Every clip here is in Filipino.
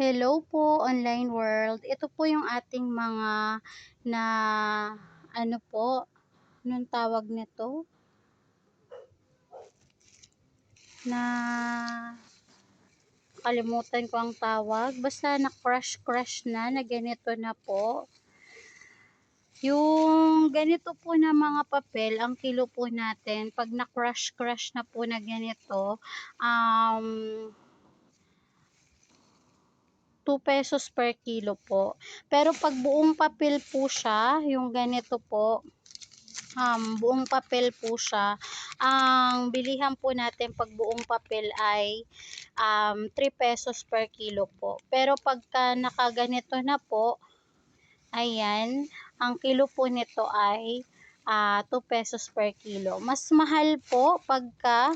Hello po, online world. Ito po yung ating mga na ano po, anong tawag nito? Na kalimutan ko ang tawag. Basta na crush na ganito na po. Yung ganito po na mga papel, ang kilo po natin, pag na crush na po na ganito, um, ₱2 per kilo po. Pero pag buong papel po siya, yung ganito po, buong papel po siya, ang bilihan po natin pag buong papel ay ₱3 per kilo po. Pero pagka nakaganito na po, ayan, ang kilo po nito ay ₱2 per kilo. Mas mahal po pagka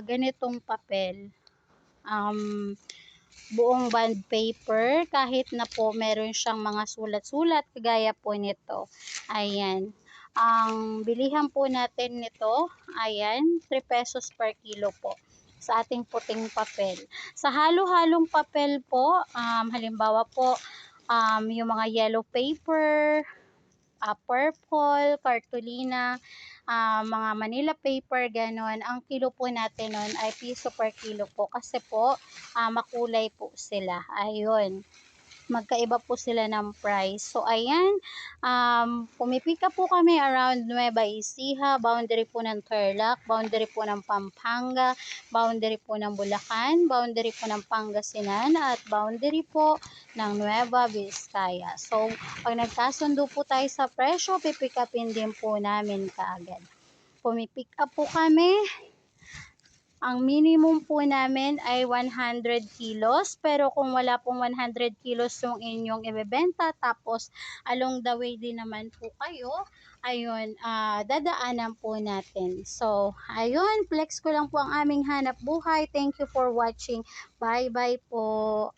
ganitong papel. Buong bond paper, kahit na po meron siyang mga sulat-sulat kagaya po nito. Ayan. Ang bilihan po natin nito, ayan, ₱3 per kilo po sa ating puting papel. Sa halo-halong papel po, halimbawa po, yung mga yellow paper, purple, cartolina, mga Manila paper, gano'n. Ang kilo po natin nun ay piso per kilo po kasi po makulay po sila. Ayun, magkaiba po sila ng price. So ayan, pumipika po kami around Nueva Ecija, boundary po ng Tarlac, boundary po ng Pampanga, boundary po ng Bulacan, boundary po ng Pangasinan, at boundary po ng Nueva Vizcaya. So pag nagkasundo po tayo sa presyo, pipick upin din po namin kaagad. Pumipick up po kami. Ang minimum po namin ay 100 kilos, pero kung wala pong 100 kilos yung inyong ibebenta, tapos along the way din naman po kayo, ayun, dadaanan po natin. So, ayun, flex ko lang po ang aming hanap buhay. Thank you for watching. Bye-bye po.